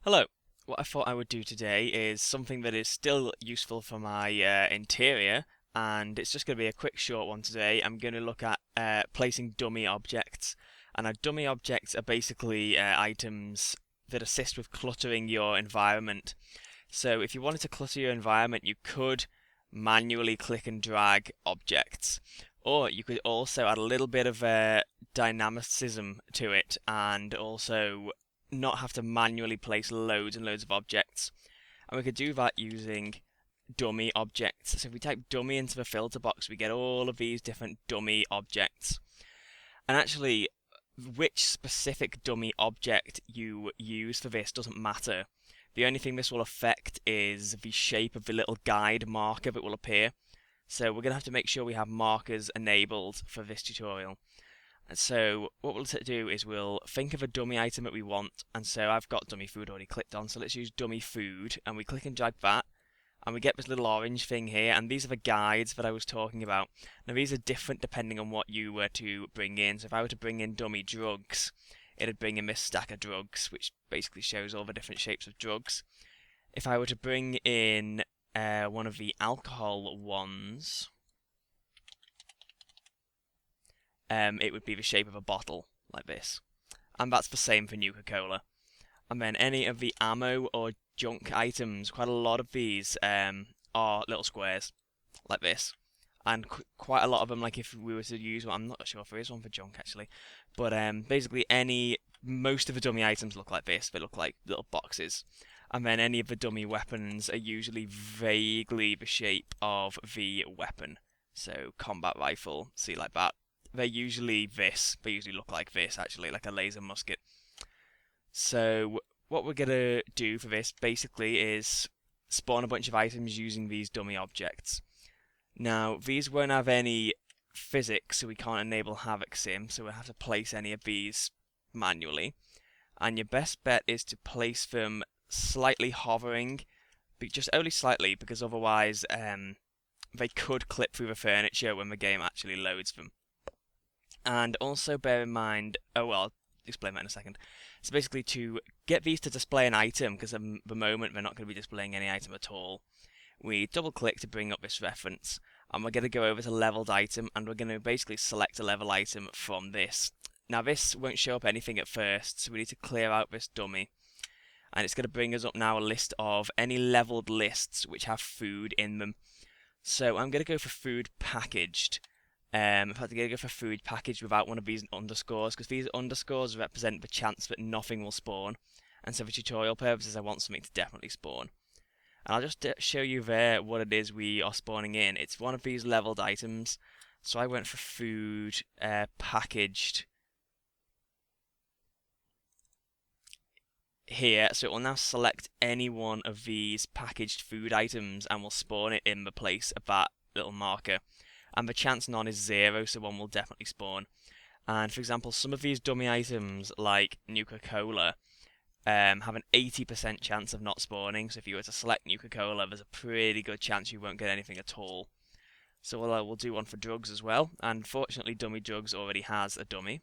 Hello. What I thought I would do today is something that is still useful for my interior, and it's just going to be a quick short one today. I'm going to look at placing dummy objects. And our dummy objects are basically items that assist with cluttering your environment. So if you wanted to clutter your environment, you could manually click and drag objects. Or you could also add a little bit of dynamicism to it and also not have to manually place loads and loads of objects. And we could do that using dummy objects. So if we type dummy into the filter box, we get all of these different dummy objects. And actually, which specific dummy object you use for this doesn't matter. The only thing this will affect is the shape of the little guide marker that will appear. So we're going to have to make sure we have markers enabled for this tutorial. And so what we'll do is we'll think of a dummy item that we want. And so I've got dummy food already clicked on, so let's use dummy food. And we click and drag that. And we get this little orange thing here, and these are the guides that I was talking about. Now these are different depending on what you were to bring in. So if I were to bring in dummy drugs, it'd bring in this stack of drugs, which basically shows all the different shapes of drugs. If I were to bring in one of the alcohol ones, it would be the shape of a bottle, like this. And that's the same for Nuka-Cola. And then any of the ammo or junk items, quite a lot of these are little squares, like this. And quite a lot of them, like if we were to use one, I'm not sure if there is one for junk actually, but basically most of the dummy items look like this. They look like little boxes. And then any of the dummy weapons are usually vaguely the shape of the weapon. So combat rifle, see like that. They're usually this. They usually look like this actually, like a laser musket. So what we're gonna do for this basically is spawn a bunch of items using these dummy objects. Now these won't have any physics, so we can't enable Havoc Sim, so we'll have to place any of these manually. And your best bet is to place them slightly hovering, but just only slightly, because otherwise they could clip through the furniture when the game actually loads them. And also bear in mind, oh well, I'll explain that in a second. So basically to get these to display an item, because at the moment they're not going to be displaying any item at all, we double click to bring up this reference, and we're going to go over to leveled item, and we're going to basically select a level item from this. Now this won't show up anything at first, so we need to clear out this dummy. And it's going to bring us up now a list of any leveled lists which have food in them. So I'm going to go for food packaged. In fact, I'm going to go for food packaged without one of these underscores, because these underscores represent the chance that nothing will spawn. And so for tutorial purposes, I want something to definitely spawn. And I'll just show you there what it is we are spawning in. It's one of these leveled items. So I went for food packaged here, so it will now select any one of these packaged food items and will spawn it in the place of that little marker. And the chance none is 0, so one will definitely spawn. And for example, some of these dummy items, like Nuka-Cola, have an 80% chance of not spawning, so if you were to select Nuka-Cola, there's a pretty good chance you won't get anything at all. So we'll do one for drugs as well, and fortunately dummy drugs already has a dummy.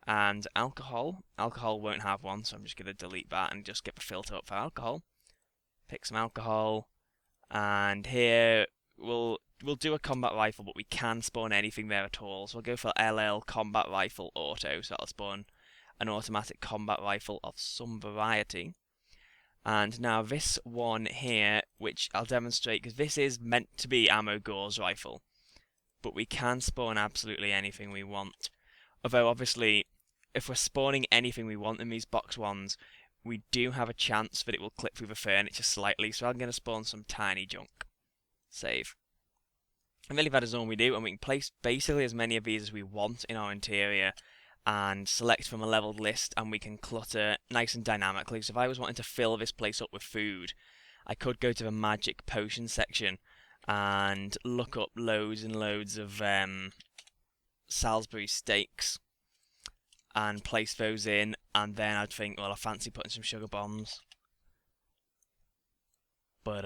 And alcohol won't have one, so I'm just going to delete that and just get the filter up for alcohol. Pick some alcohol, and here we'll do a combat rifle, but we can spawn anything there at all. So we'll go for LL combat rifle auto, so that'll spawn an automatic combat rifle of some variety. And now this one here, which I'll demonstrate, because this is meant to be ammo gauze rifle, but we can spawn absolutely anything we want. Although obviously, if we're spawning anything we want in these box ones, we do have a chance that it will clip through the furniture slightly, so I'm going to spawn some tiny junk. Save. And really that is all we do, and we can place basically as many of these as we want in our interior and select from a leveled list, and we can clutter nice and dynamically. So if I was wanting to fill this place up with food, I could go to the magic potion section and look up loads and loads of Salisbury steaks and place those in, and then I'd think, well, I fancy putting some sugar bombs. But,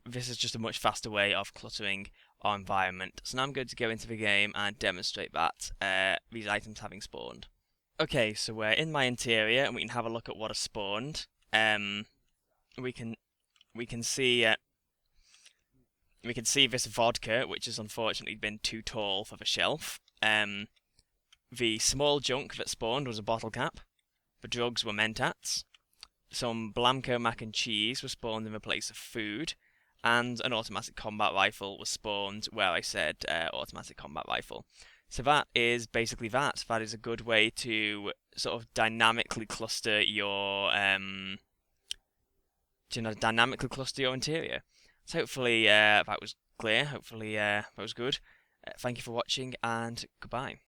this is just a much faster way of cluttering our environment. So now I'm going to go into the game and demonstrate that these items having spawned. Okay, so we're in my interior, and we can have a look at what has spawned. We can we can see we can see this vodka, which has unfortunately been too tall for the shelf. The small junk that spawned was a bottle cap. The drugs were mentats. Some Blamco mac and cheese was spawned in the place of food, and an automatic combat rifle was spawned where I said automatic combat rifle. So that is basically that. That is a good way to sort of dynamically cluster your interior. So hopefully that was clear. Hopefully that was good. Thank you for watching, and goodbye.